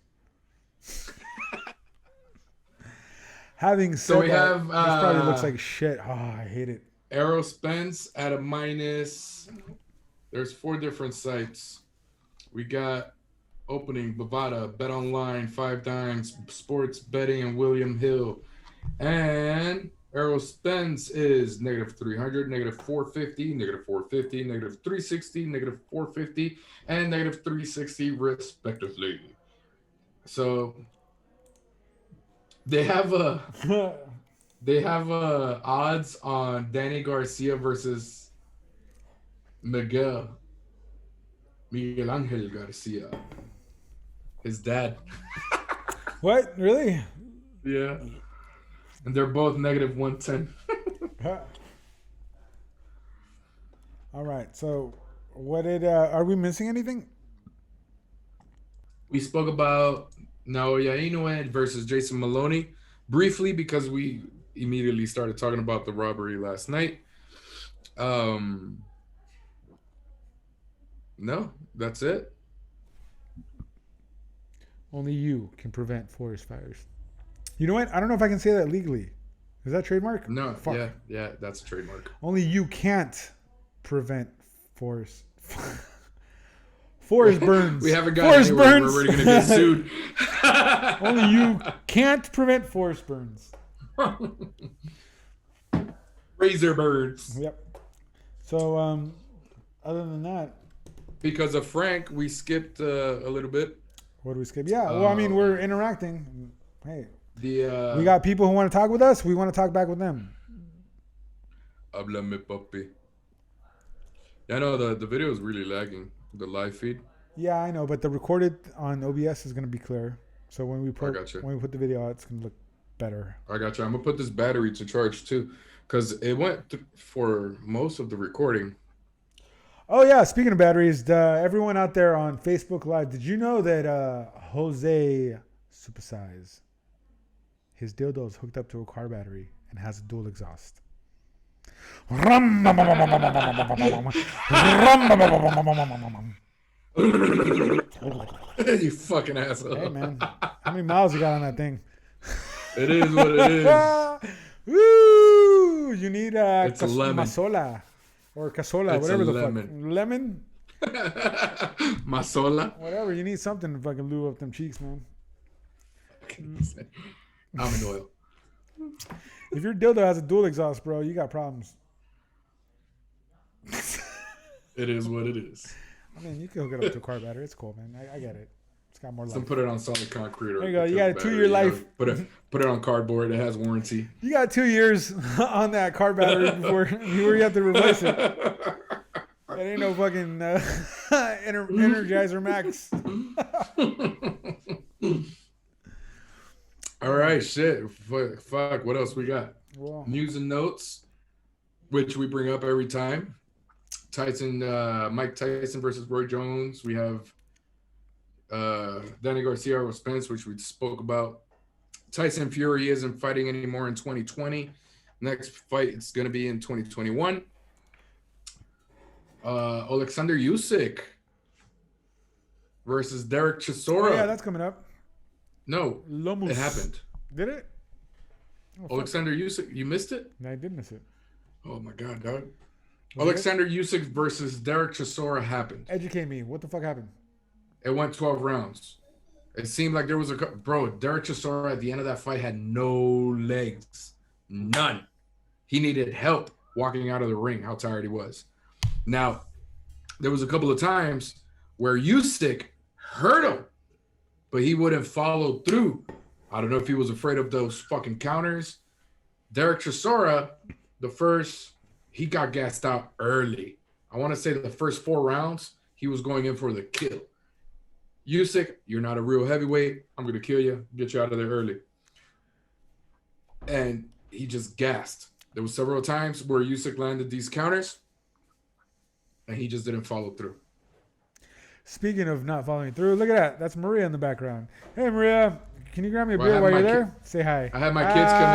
Having said we that, have, this probably looks like shit. Oh, I hate it. Eros Spence at a minus. There's 4 different sites. We got opening Bovada, Bet Online, 5 Dimes, Sports Betting, and William Hill. And Eros Spence is -300, -450, -450, -360, -450, and -360 respectively. So they have odds on Danny Garcia versus Miguel Angel Garcia, his dad. What? Really? Yeah. And they're both -110. All right. So what are we missing anything? We spoke about Naoya Inoue versus Jason Maloney briefly because we immediately started talking about the robbery last night. No, that's it. Only you can prevent forest fires. You know what? I don't know if I can say that legally. Is that trademark? No, Fuck. yeah, that's a trademark. Only you can't prevent forest burns. We haven't got forest anywhere. burns. We're already gonna get sued. Only you can't prevent forest burns. Razor birds. Yep. So, other than that, Because of Frank, we skipped a little bit. what do we skip? Yeah. Well, I mean, we're interacting. Hey, The we got people who want to talk with us. We want to talk back with them. Háblame, papi. Yeah, no, the video is really lagging. The live feed. Yeah, I know, but the recorded on OBS is going to be clear. So when we put gotcha. when we put the video out, it's going to look better. I got you. I'm gonna put this battery to charge too, because it went for most of the recording. Oh yeah, speaking of batteries, everyone out there on Facebook Live, did you know that Jose Supersize, his dildo is hooked up to a car battery and has a dual exhaust? You fucking asshole. Hey man, how many miles you got on that thing? It is what it is. Woo! You need It's a lemon. Masola. Or casola, It's whatever a the lemon. fuck. Lemon? Masola. Whatever. You need something to fucking lube up them cheeks, man. Almond oil. If your dildo has a dual exhaust, bro, you got problems. It is what it is. I mean, you can hook it up to a car battery. It's cool, man. I get it. It's got more So life. put it on solid concrete. Or There you go. You a got a battery, 2-year life. Put it on cardboard. It has warranty. You got 2 years on that car battery before you have to replace it. That ain't no fucking Energizer Max. All right, shit. Fuck. What else we got? Well, News and notes, which we bring up every time. Mike Tyson versus Roy Jones. We have Danny Garcia with Spence, which we spoke about. Tyson Fury isn't fighting anymore in 2020. Next fight is going to be in 2021. Alexander Usyk versus Derek Chisora. oh, yeah, that's coming up. No, Lomus. it happened. Did it? Oh, fuck. Alexander Usyk, you missed it? No, I did miss it. Oh my god, dog. Was Alexander Usyk versus Derek Chisora happened. Educate me. What the fuck happened? It went 12 rounds. It seemed like there was Derek Chisora at the end of that fight had no legs. None. He needed help walking out of the ring, how tired he was. Now, there was a couple of times where Usyk hurt him, but he wouldn't follow through. I don't know if he was afraid of those fucking counters. Derek Chisora, he got gassed out early. I want to say the first 4 rounds, he was going in for the kill. Usyk, you're not a real heavyweight. I'm going to kill you, get you out of there early. And he just gassed. There were several times where Usyk landed these counters, and he just didn't follow through. Speaking of not following through, look at that. That's Maria in the background. Hey, Maria. Can you grab me a beer while you're there? Say hi. I had my kids come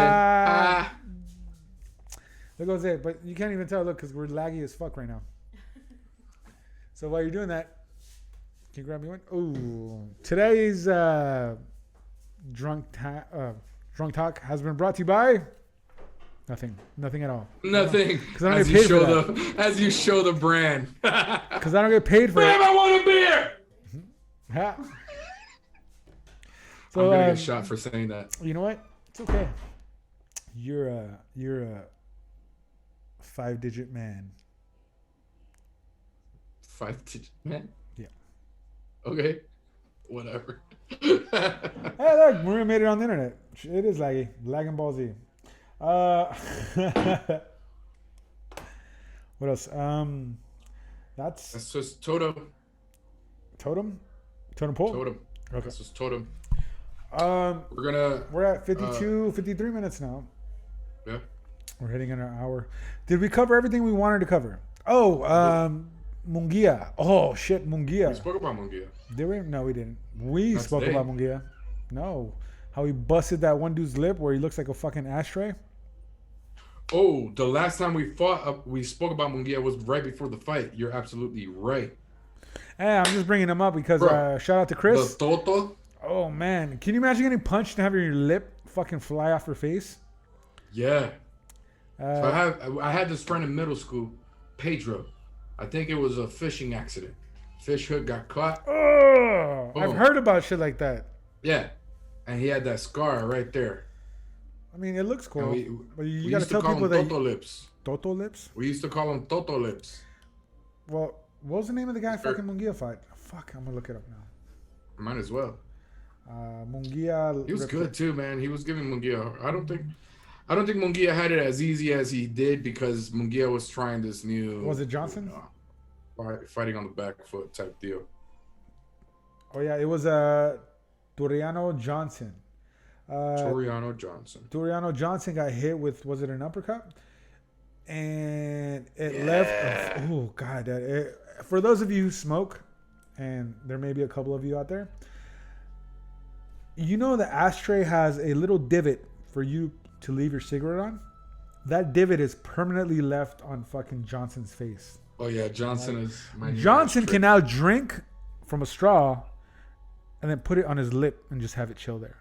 in. There goes it. But you can't even tell, look, because we're laggy as fuck right now. So while you're doing that, can you grab me one? Ooh. Today's drunk talk has been brought to you by nothing. Nothing at all. Nothing. Because I don't As get paid you for show that. as you show the brand. Because I don't get paid for Babe, it. I want a beer. Ha. I'm So gonna get shot for saying that. you know what? It's okay. You're a 5-digit man. 5-digit man. Yeah. Okay. Whatever. Hey, look, Maria made it on the internet. It is laggy. Lagging ball Z. What else? That's That's just totem. totem pole. Totem. Okay. That's just totem. We're at 52, 53 minutes now. Yeah. We're hitting in our hour. Did we cover everything we wanted to cover? Oh, Munguia. Oh shit, We Munguia. spoke about Munguia. Did we? No, we didn't. We That's spoke today. about Munguia. No. How he busted that one dude's lip where he looks like a fucking ashtray. Oh, the last time we fought, we spoke about Munguia was right before the fight. You're absolutely right. Hey, I'm just bringing him up because Bro, shout out to Chris. The Toto. Oh man, can you imagine getting punched and having your lip fucking fly off your face? Yeah. So I had this friend in middle school, Pedro. I think it was a fishing accident. Fish hook got caught. Oh, I've Oh. heard about shit like that. Yeah. And he had that scar right there. I mean, it looks cool, And but you we gotta used to tell call people them that Toto lips. Toto lips. We used to call them Toto lips. Well, what was the name of the guy Fair. fucking Munguia fight? Fuck, I'm gonna look it up now. Might as well. Munguia. He was good too, man. He was giving Munguia. I don't think Munguia had it as easy as he did because Munguia was trying this new. Was it Johnson? Fighting on the back foot type deal. Oh yeah, it was Toriano Johnson. Toriano Johnson. Toriano Johnson got hit with, was it an uppercut? And it left. Oh god, for those of you who smoke, and there may be a couple of you out there, you know the ashtray has a little divot for you to leave your cigarette on. That divot is permanently left on fucking Johnson's face. Oh yeah, Johnson is. My new Johnson ashtray. can now drink from a straw and then put it on his lip and just have it chill there.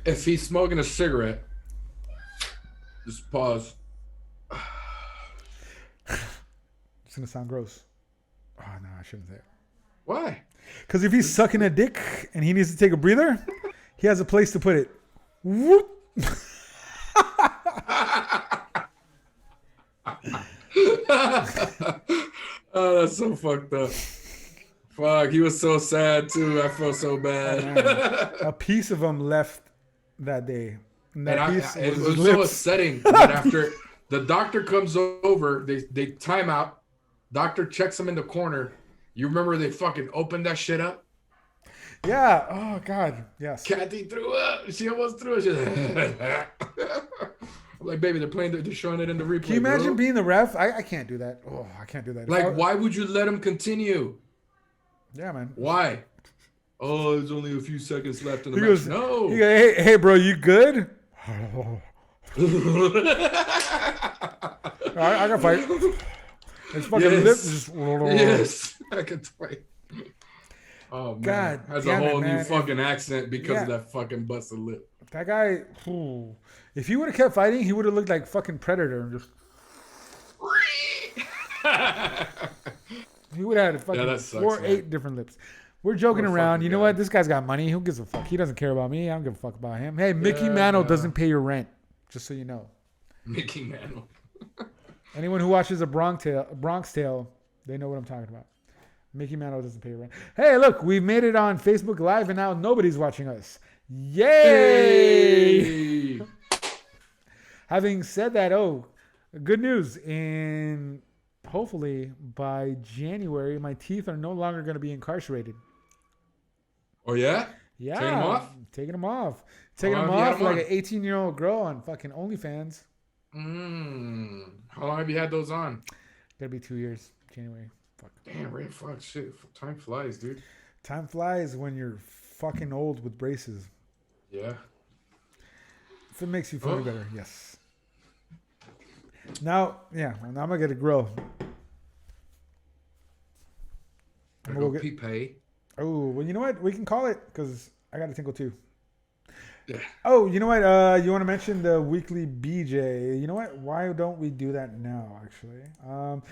If he's smoking a cigarette, just pause. It's gonna sound gross. Oh no, I shouldn't say it. Why? Because if he's sucking a dick and he needs to take a breather, he has a place to put it. Whoop. Oh, that's so fucked up. Fuck, he was so sad too. I felt so bad. A piece of him left that day. And that piece it was was his so lips. upsetting that after the doctor comes over, they time out. Doctor checks him in the corner. You remember they fucking opened that shit up? Yeah. Oh God. Yes. Kathy threw up. She almost threw it. I'm like, baby, they're showing it in the replay. Can you imagine bro. being the ref? I can't do that. Oh, I can't do that. Like, why would you let him continue? Yeah, man. Why? Oh, there's only a few seconds left in the He match. goes, No. he goes, hey, bro, you good? I got fight. His fucking Yes. lips just. Yes, I can fight. Oh man, God has a damn it, whole new man. fucking accent because Yeah. of that fucking busted lip. That guy. Ooh. If he would have kept fighting, he would have looked like fucking Predator and just. He would have had fucking that sucks, 4, man. 8 different lips. We're joking What a around. fucking You know guy. what? This guy's got money. Who gives a fuck? He doesn't care about me. I don't give a fuck about him. Hey, Mickey Yeah, Mantle no. doesn't pay your rent. Just so you know. Mickey Mantle. Anyone who watches a Bronx Tale, they know what I'm talking about. Mickey Mantle doesn't pay your rent. Hey, look, we made it on Facebook Live, and now nobody's watching us. Yay! Hey. Having said that, good news. In hopefully by January, my teeth are no longer going to be incarcerated. Oh yeah? Yeah, Taking them off? Taking them off. Taking How them long have you had off them like on? an 18-year-old girl on fucking OnlyFans. How long have you had those on? Gonna be 2 years, January. Fuck. Damn, Ray, fuck, shit. Time flies, dude. Time flies when you're fucking old with braces. Yeah. If it makes you feel any Oh. better, yes. Now I'm gonna get a grill. I We'll go get- pee-pay. Oh, well, you know what? We can call it because I got a tinkle too. Yeah. Oh, you know what? You want to mention the weekly BJ? You know what? Why don't we do that now? Actually,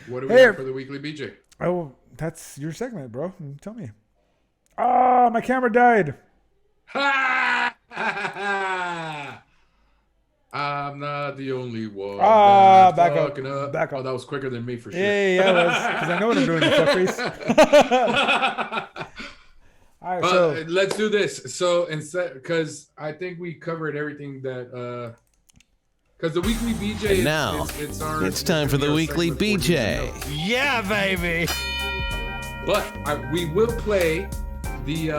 What do we Hey. have for the weekly BJ? oh, that's your segment, bro. Tell me. Ah, my camera died. Ha! I'm not the only one. Ah, that's back up, fucking up. back up. Oh, that was quicker than me for sure. Yeah, because I know what I'm doing. You fuckface. All right, so Let's do this. So instead, because I think we covered everything that. Because the weekly BJ. And now, it's time for the weekly BJ. Yeah, baby. But we will play the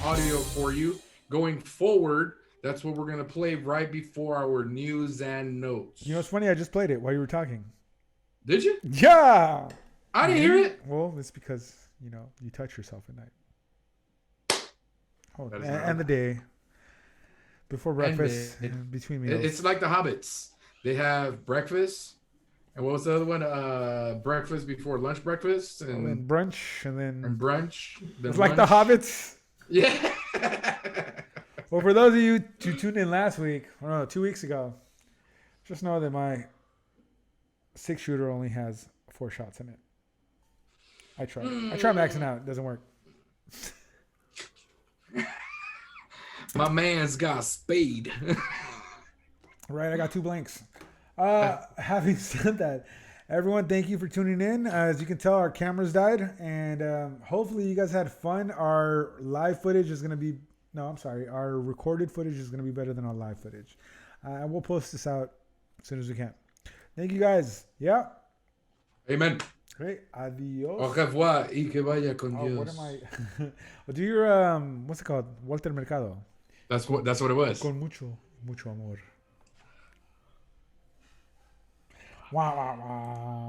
audio for you going forward. That's what we're gonna play right before our news and notes. you know what's funny? I just played it while you were talking. Did you? Yeah. I didn't hear it. Well, it's because you touch yourself at night. Oh, That is and the day before breakfast, day. between meals. It's like the Hobbits. They have breakfast, and what was the other one? Breakfast before lunch breakfast, and then and brunch, and then brunch. Then it's like the lunch. Hobbits. Yeah. Well, for those of you who tuned in last week, or no, 2 weeks ago, just know that my 6-shooter only has 4 shots in it. I try maxing out. It doesn't work. My man's got speed. Right, I got 2 blanks. Having said that, everyone, thank you for tuning in. As you can tell, our cameras died, and hopefully you guys had fun. Our live footage is going to be... No, I'm sorry. Our recorded footage is going to be better than our live footage. And we'll post this out as soon as we can. Thank you, guys. Yeah. Amen. Great. Adios. Au revoir y que vaya con Oh, Dios. what am I? Well, do your what's it called? Walter Mercado. That's what it was. Con mucho amor. Wow, wow, wow.